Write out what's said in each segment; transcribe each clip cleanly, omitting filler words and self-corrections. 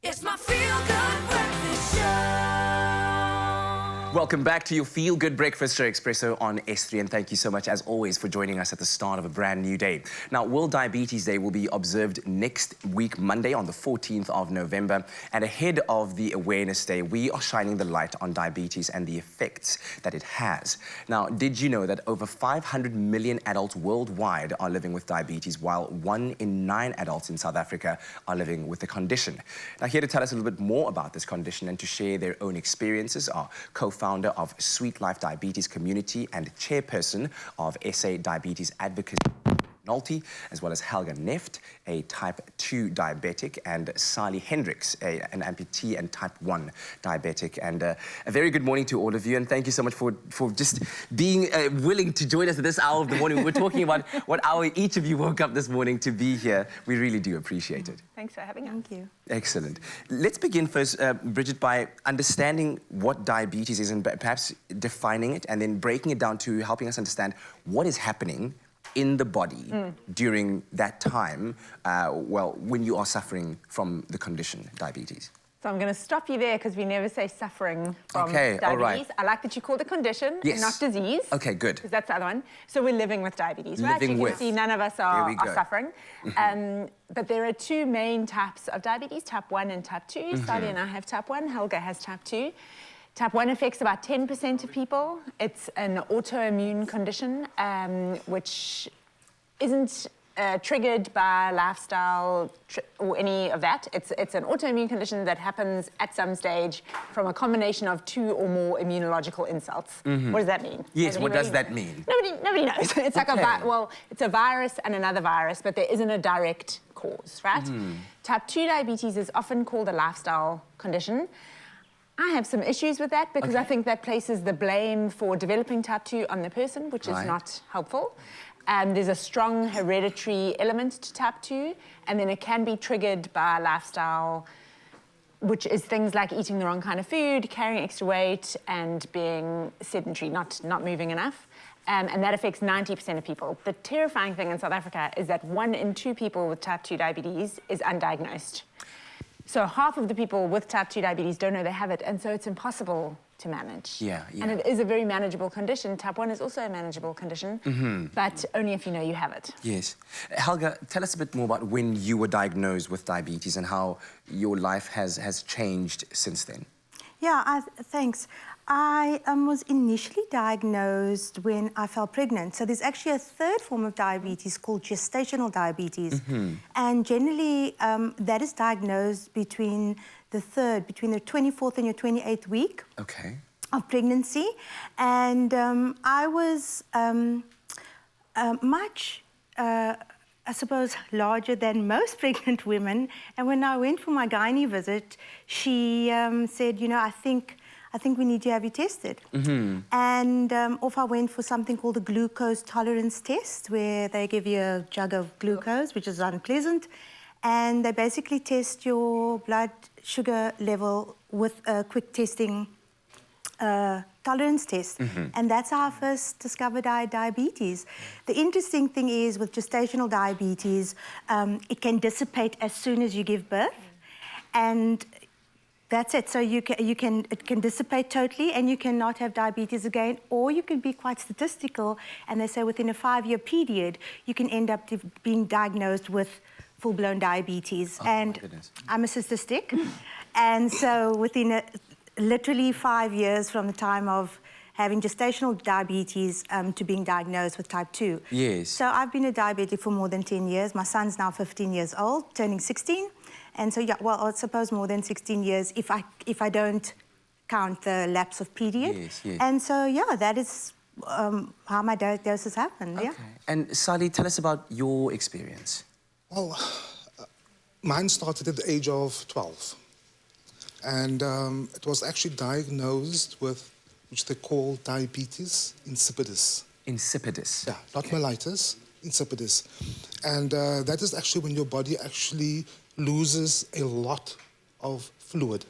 It's my feel-good breakfast show. Welcome back to your Feel Good Breakfast Show, Expresso on S3, and thank you so much, as always, for joining us at the start of a brand new day. Now, World Diabetes Day will be observed next week, Monday, on the 14th of November, and ahead of the Awareness Day, we are shining the light on diabetes and the effects that it has. Now, did you know that over 500 million adults worldwide are living with diabetes, while 1 in 9 adults in South Africa are living with the condition? Now, here to tell us a little bit more about this condition and to share their own experiences are co-founder of Sweet Life Diabetes Community and chairperson of SA Diabetes Advocacy, Nolty, as well as Helga Neft, a type 2 diabetic, and Sally Hendricks, an amputee and type 1 diabetic. And a very good morning to all of you, and thank you so much for just being willing to join us at this hour of the morning. We were talking about what hour each of you woke up this morning to be here. We really do appreciate it. Thanks for having us. Thank you. Excellent. Let's begin first, Bridget, by understanding what diabetes is and perhaps defining it, and then breaking it down to helping us understand what is happening in the body during that time, well, when you are suffering from the condition, diabetes. So I'm going to stop you there because we never say suffering from Okay, diabetes. all right. I like that you call it condition Yes. and not disease. Okay, good. Because that's the other one. So we're living with diabetes, right? Living You with. can see none of us There are we go. suffering. But there are two main types of diabetes, type 1 and type 2. Sally and I have type 1, Helga has type 2. Type 1 affects about 10% of people. It's an autoimmune condition, which isn't triggered by lifestyle or any of that. It's an autoimmune condition that happens at some stage from a combination of 2 or more immunological insults. What does that mean? Yes, Nobody what does really that knows. mean? Nobody knows. It's like Okay. well, it's a virus and another virus, but there isn't a direct cause, right? Type 2 diabetes is often called a lifestyle condition. I have some issues with that because I think that places the blame for developing type 2 on the person, which is not helpful. There's a strong hereditary element to type 2, and then it can be triggered by lifestyle, which is things like eating the wrong kind of food, carrying extra weight, and being sedentary, not moving enough. And that affects 90% of people. The terrifying thing in South Africa is that 1 in 2 people with type 2 diabetes is undiagnosed. So half of the people with type 2 diabetes don't know they have it, and so it's impossible to manage. Yeah. And it is a very manageable condition. Type 1 is also a manageable condition, but only if you know you have it. Yes. Helga, tell us a bit more about when you were diagnosed with diabetes and how your life has changed since then. Yeah, thanks. I was initially diagnosed when I fell pregnant. So there's actually a third form of diabetes called gestational diabetes. And generally, that is diagnosed between the 24th and your 28th week of pregnancy. And I was much, I suppose, larger than most pregnant women. And when I went for my gynae visit, she said, you know, I think we need to have you tested. And off I went for something called a glucose tolerance test, where they give you a jug of glucose, which is unpleasant, and they basically test your blood sugar level with a quick testing tolerance test. And that's how I first discovered I had diabetes. The interesting thing is with gestational diabetes, it can dissipate as soon as you give birth. And that's it. So it can dissipate totally, and you cannot have diabetes again, or you can be quite statistical, and they say within a 5-year period, you can end up being diagnosed with full-blown diabetes. And I'm a statistic, and so within literally 5 years from the time of having gestational diabetes to being diagnosed with type 2. Yes. So I've been a diabetic for more than 10 years. My son's now 15 years old, turning 16. And so, yeah, well, I suppose more than 16 years if I don't count the lapse of period. Yes, yes. And so, yeah, that is how my diagnosis happened, yeah. And Sally, tell us about your experience. Well, mine started at the age of 12. And it was actually diagnosed with, which they call diabetes insipidus. Insipidus? Yeah, not mellitus, insipidus. And that is actually when your body actually loses a lot of fluid.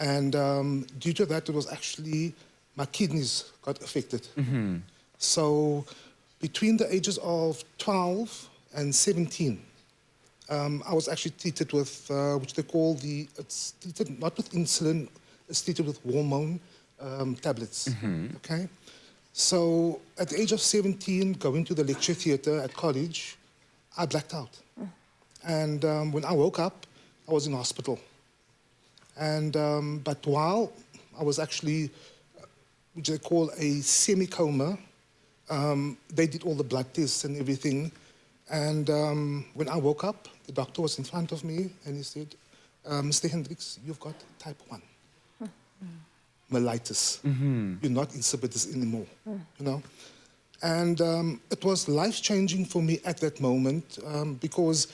And due to that, it was actually, my kidneys got affected. So between the ages of 12 and 17, I was actually treated with, which they call it's treated not with insulin, it's treated with hormone tablets, okay? So at the age of 17, going to the lecture theatre at college, I blacked out. And when I woke up, I was in hospital. And, but while I was actually, which they call a semi-coma, they did all the blood tests and everything. And when I woke up, the doctor was in front of me and he said, Mr. Hendricks, you've got type 1. Mellitus. You're not insipidus anymore, you know. And it was life-changing for me at that moment because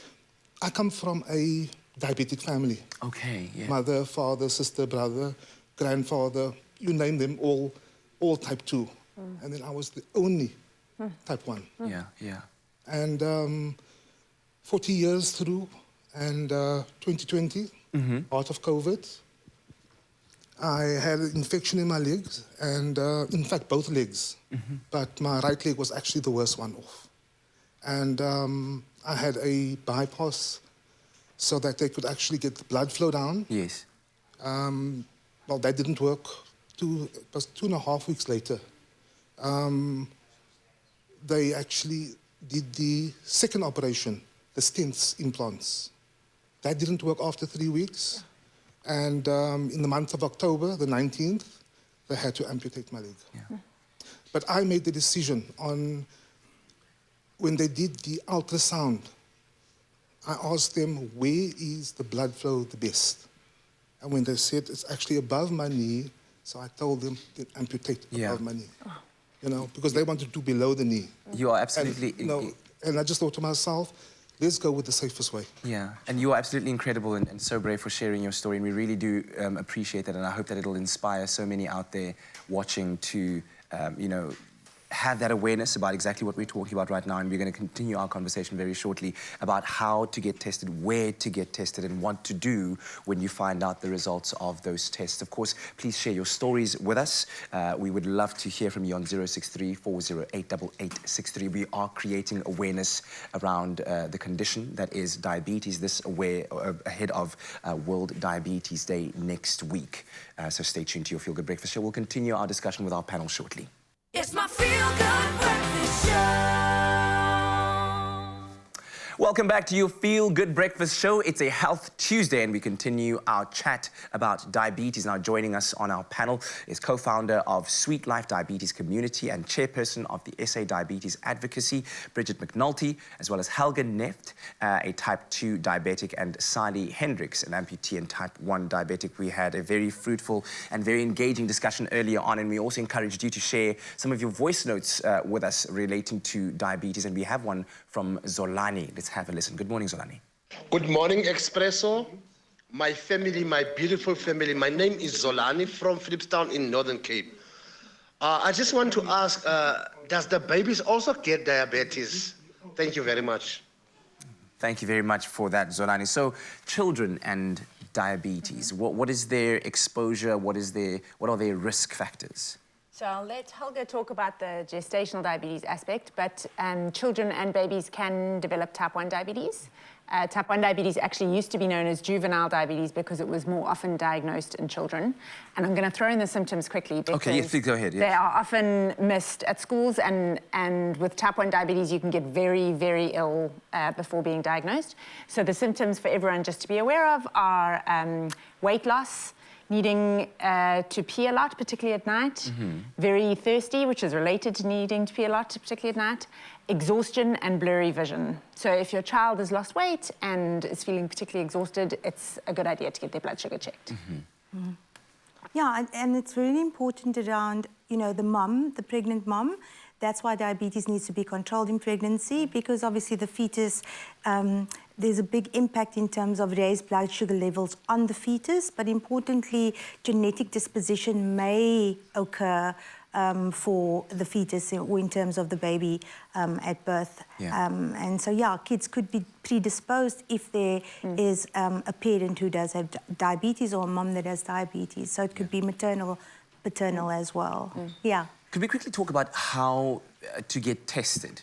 I come from a diabetic family. Okay, yeah. Mother, father, sister, brother, grandfather, you name them, all type 2. And then I was the only type 1. Yeah, yeah. And 40 years through, and 2020, out of COVID, I had an infection in my legs, and in fact, both legs. But my right leg was actually the worst one off. And I had a bypass so that they could actually get the blood flow down. Yes. Well, that didn't work. It was 2.5 weeks later. They actually did the second operation, the stents implants. That didn't work after 3 weeks. And in the month of October, the 19th, they had to amputate my leg. Yeah. But I made the decision on, when they did the ultrasound, I asked them, where is the blood flow the best? And when they said it's actually above my knee, so I told them to amputate above my knee. You know, because they wanted to do below the knee. You are absolutely... And, you know, and I just thought to myself, let's go with the safest way. Yeah, and you are absolutely incredible and so brave for sharing your story, and we really do appreciate that, and I hope that it'll inspire so many out there watching to, you know, have that awareness about exactly what we're talking about right now, and we're going to continue our conversation very shortly about how to get tested, where to get tested, and what to do when you find out the results of those tests. Of course, please share your stories with us. We would love to hear from you on 063 408 8863. We are creating awareness around the condition that is diabetes, this ahead of World Diabetes Day next week. So stay tuned to your Feel Good Breakfast Show. We'll continue our discussion with our panel shortly. It's my Feel Good Breakfast Show. Welcome back to your Feel Good Breakfast Show. It's a Health Tuesday, and we continue our chat about diabetes. Now, joining us on our panel is co-founder of Sweet Life Diabetes Community and chairperson of the SA Diabetes Advocacy, Bridget McNulty, as well as Helga Neft, a type 2 diabetic, and Sally Hendricks, an amputee and type 1 diabetic. We had a very fruitful and very engaging discussion earlier on, and we also encouraged you to share some of your voice notes with us relating to diabetes, and we have one from Zolani. Let's have a listen. Good morning, Zolani. Good morning, Expresso. My family, my beautiful family. My name is Zolani from Philipstown in Northern Cape. I just want to ask, does the babies also get diabetes? Thank you very much. Thank you very much for that, Zolani. So, children and diabetes, what is their exposure? What are their risk factors? So I'll let Helga talk about the gestational diabetes aspect, but children and babies can develop type 1 diabetes. Type 1 diabetes actually used to be known as juvenile diabetes because it was more often diagnosed in children. And I'm going to throw in the symptoms quickly because okay, yes, please go ahead. Yes. They are often missed at schools, and with type 1 diabetes, you can get very, very ill before being diagnosed. So the symptoms for everyone just to be aware of are weight loss, needing to pee a lot, particularly at night, very thirsty, which is related to needing to pee a lot, particularly at night, exhaustion and blurry vision. So if your child has lost weight and is feeling particularly exhausted, it's a good idea to get their blood sugar checked. Yeah, and it's really important around, you know, the mum, the pregnant mum. That's why diabetes needs to be controlled in pregnancy, because obviously the fetus, there's a big impact in terms of raised blood sugar levels on the fetus, but importantly, genetic disposition may occur for the fetus or in terms of the baby at birth. Yeah. And so, yeah, kids could be predisposed if there is a parent who does have diabetes or a mum that has diabetes. So it could be maternal, paternal as well. Yeah. Could we quickly talk about how to get tested,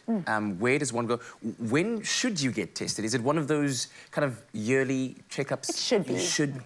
where does one go? When should you get tested? Is it one of those kind of yearly checkups? It should be.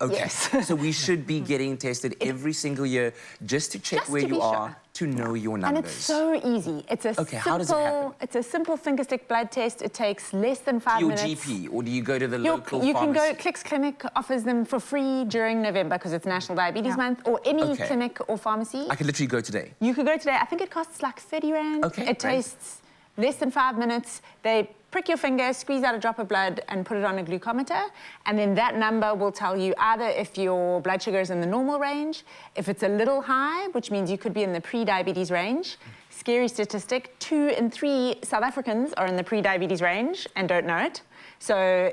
Okay. Yes. So we should be getting tested every single year just to check Just where to you be are, sure. to know your And numbers. it's so easy. It's a Okay, how does it happen? It's a simple finger stick blood test. It takes less than 5 Your minutes. GP, or do you go to the You local can pharmacy? go, Clicks Clinic offers them for free during November because it's National Diabetes Month, or any Okay. clinic or pharmacy. I could literally go today. You could go today. I think it costs like 30 Rand. Okay, It great. tastes less than 5 minutes. They prick your finger, squeeze out a drop of blood and put it on a glucometer. And then that number will tell you either if your blood sugar is in the normal range, if it's a little high, which means you could be in the pre-diabetes range. Scary statistic, 2 in 3 South Africans are in the pre-diabetes range and don't know it. So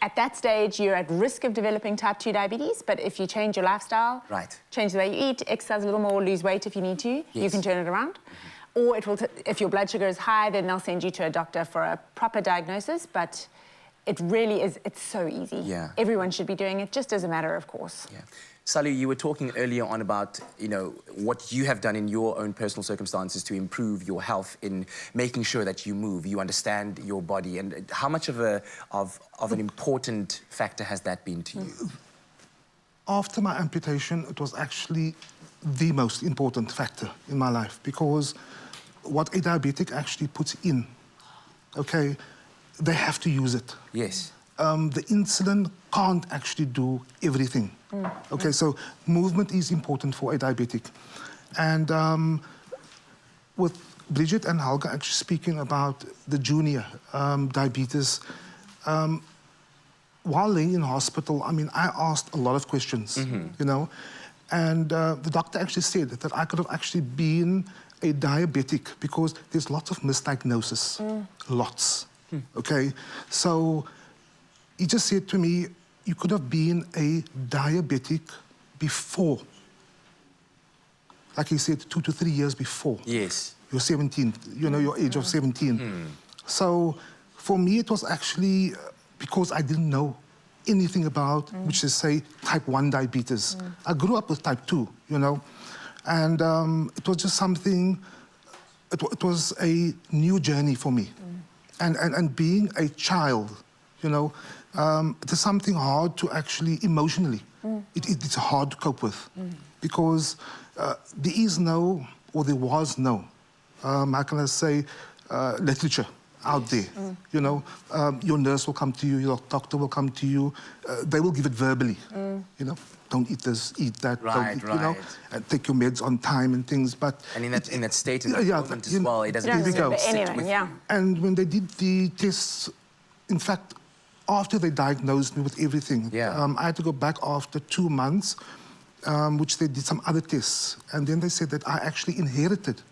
at that stage, you're at risk of developing type 2 diabetes, but if you change your lifestyle, Right. change the way you eat, exercise a little more, lose weight if you need to, you Yes. can turn it around. Or it will if your blood sugar is high, then they'll send you to a doctor for a proper diagnosis, but it really is, it's so easy. Yeah. Everyone should be doing it, just as a matter of course. Yeah. Salu, you were talking earlier on about, you know, what you have done in your own personal circumstances to improve your health in making sure that you move, you understand your body, and how much of an important factor has that been to you? After my amputation, it was actually the most important factor in my life, because what a diabetic actually puts in, okay, they have to use it. Yes. The insulin can't actually do everything. Okay, so movement is important for a diabetic. And with Bridget and Helga actually speaking about the junior diabetes, while laying in hospital, I mean, I asked a lot of questions, you know, and the doctor actually said that I could have actually been a diabetic because there's lots of misdiagnosis, lots, okay? So he just said to me, you could have been a diabetic before. Like he said, 2 to 3 years before. Yes. You're 17, you know, your age of 17. So for me, it was actually because I didn't know anything about, which is, say, type 1 diabetes. I grew up with type 2, you know, and it was just something, it was a new journey for me. And being a child, you know, it is something hard to actually emotionally. It's hard to cope with because there is no, or there was no, how can I say, literature out there. You know, your nurse will come to you, your doctor will come to you. They will give it verbally. You know, don't eat this, eat that. Right, don't eat, you know, and take your meds on time and things. But And in that state, in that yeah, moment you as know, well, it doesn't here we go. But sit anyway, with yeah. And when they did the tests, in fact, after they diagnosed me with everything, Yeah. I had to go back after 2 months, which they did some other tests. And then they said that I actually inherited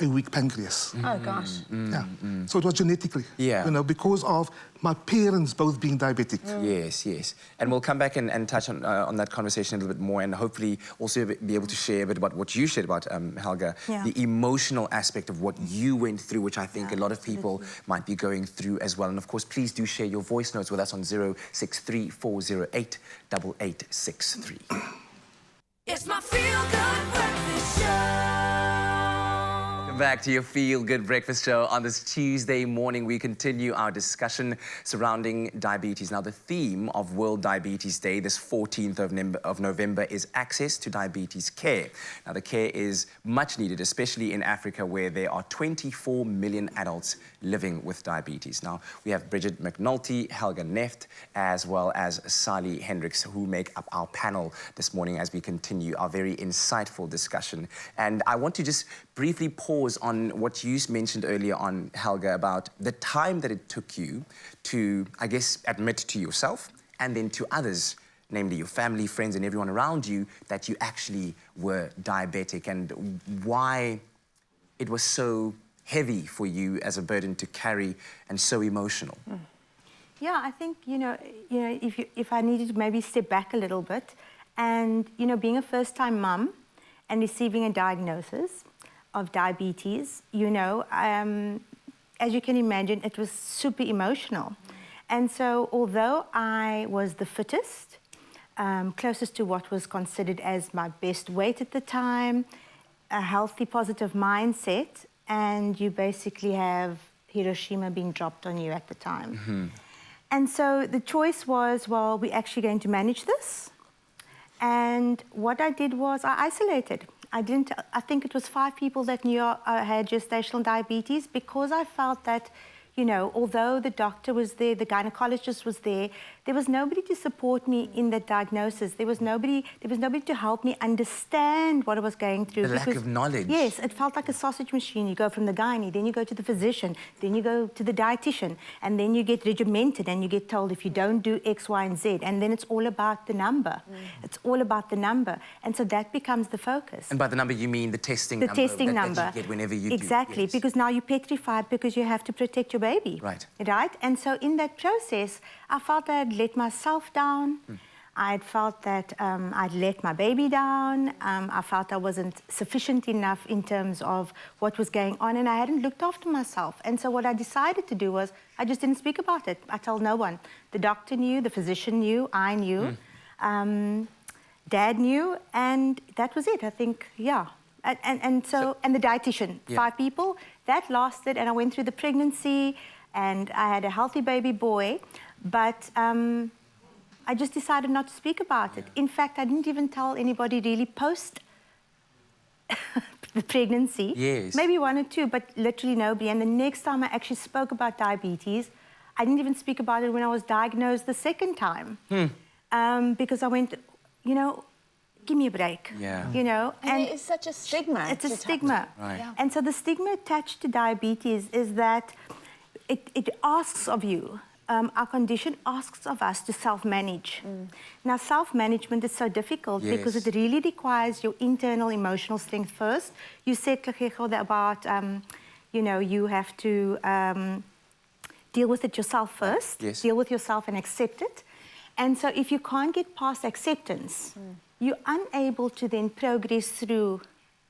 a weak pancreas. Oh gosh. Yeah. So it was genetically, Yeah. you know, because of my parents both being diabetic. Yes, yes. And we'll come back and touch on that conversation a little bit more, and hopefully also be able to share a bit about what you shared about, Helga, Yeah. the emotional aspect of what you went through, which I think a lot of people might be going through as well. And of course, please do share your voice notes with us on 0634088863. It's my feel-good breakfast show. Back to your Feel Good Breakfast Show. On this Tuesday morning, we continue our discussion surrounding diabetes. Now, the theme of World Diabetes Day, this 14th of November, is access to diabetes care. Now, the care is much needed, especially in Africa, where there are 24 million adults living with diabetes. Now, we have Bridget McNulty, Helga Neft, as well as Sally Hendricks, who make up our panel this morning as we continue our very insightful discussion. And I want to just briefly pause on what you mentioned earlier on, Helga, about the time that it took you to, I guess, admit to yourself and then to others, namely your family, friends, and everyone around you, that you actually were diabetic, and why it was so heavy for you as a burden to carry and so emotional. Yeah, I think, you know, if I needed to maybe step back a little bit and, you know, being a first-time mum and receiving a diagnosis of diabetes, you know, as you can imagine, it was super emotional. And so although I was the fittest, closest to what was considered as my best weight at the time, a healthy, positive mindset, and you basically have Hiroshima being dropped on you at the time. And so the choice was, well, we're actually going to manage this. And what I did was I isolated. I think it was 5 people that knew I had gestational diabetes, because I felt that, you know, although the doctor was there, the gynecologist was there was nobody to support me in that diagnosis. There was nobody to help me understand what I was going through. The lack of knowledge. Yes, it felt like a sausage machine. You go from the gynae, then you go to the physician, then you go to the dietitian, and then you get regimented and you get told if you don't do X, Y, and Z, and then it's all about the number. It's all about the number. And so that becomes the focus. And by the number, you mean the testing number? The testing number. That you get whenever you do. Exactly, Yes. because now you're petrified because you have to protect your baby. Right. Right? And so in that process, I felt that I'd let myself down. I'd felt that I'd let my baby down. I felt I wasn't sufficient enough in terms of what was going on, and I hadn't looked after myself. And so what I decided to do was I just didn't speak about it. I told no one. The doctor knew, the physician knew, I knew, Dad knew, and that was it, I think, yeah. And the dietitian, 5 people, that lasted, and I went through the pregnancy, and I had a healthy baby boy, but I just decided not to speak about it. In fact, I didn't even tell anybody really post the pregnancy. Yes. Maybe 1 or 2, but literally nobody. And the next time I actually spoke about diabetes, I didn't even speak about it when I was diagnosed the second time. Because I went, you know, give me a break. Yeah. You know, And there is such a stigma. it's a to stigma. Right. Yeah. And so the stigma attached to diabetes is that it asks of you, our condition asks of us to self-manage. Now, self-management is so difficult because Yes. it really requires your internal emotional strength first. You said, Kakego, about, you know, you have to deal with it yourself first, Yes. deal with yourself and accept it. And so if you can't get past acceptance, you're unable to then progress through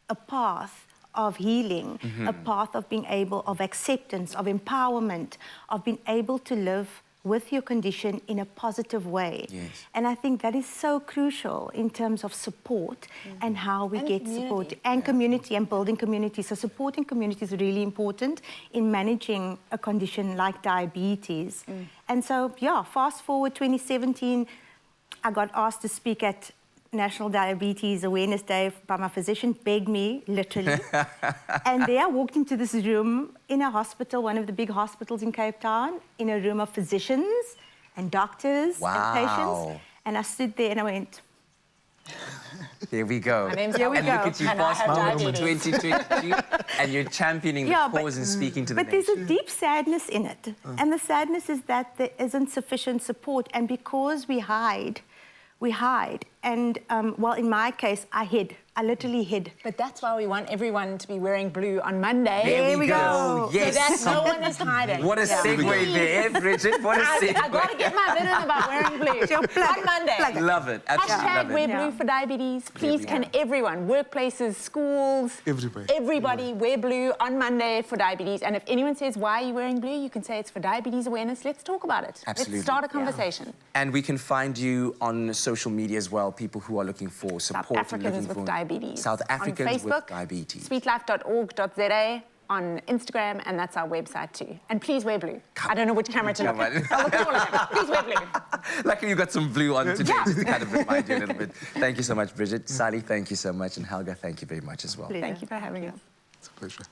a path of healing, a path of being able, of acceptance, of empowerment, of being able to live with your condition in a positive way. Yes. And I think that is so crucial in terms of support and how we And get community. support and community and building community. So supporting community is really important in managing a condition like diabetes. And so, yeah, fast forward 2017, I got asked to speak at National Diabetes Awareness Day by my physician, begged me, literally. And there I walked into this room in a hospital, one of the big hospitals in Cape Town, in a room of physicians and doctors and patients. And I stood there and I went, Here we go. My name's and Here we look go. at you, And I fast have forward to diabetes. 2022, and you're championing the cause and speaking to the but there's nation. a deep sadness in it. And the sadness is that there isn't sufficient support. And because we hide. And, well, in my case, I hid. I literally hid. But that's why we want everyone to be wearing blue on Monday. There we go. go. Yes. So that no one is hiding. What a segue there, Bridget. What a segue. I got to get my bid in about wearing blue. On Monday. Love it. Absolutely Hashtag love wear it. blue for diabetes. Please, we can everyone, workplaces, schools, everybody wear blue on Monday for diabetes. And if anyone says, why are you wearing blue? You can say it's for diabetes awareness. Let's talk about it. Absolutely. Let's start a conversation. And we can find you on social media as well, people who are looking for support. South Africans looking with for diabetes. South Africans on Facebook, with diabetes. sweetlife.org.za, on Instagram, and that's our website too. And please wear blue. I don't know which camera to look Come at. on. I'll look at all of them. Please wear blue. Luckily, you got some blue on today, Yeah. just to kind of remind you a little bit. Thank you so much, Bridget. Sally, thank you so much. And Helga, thank you very much as well. Thank you for having us. It's a pleasure.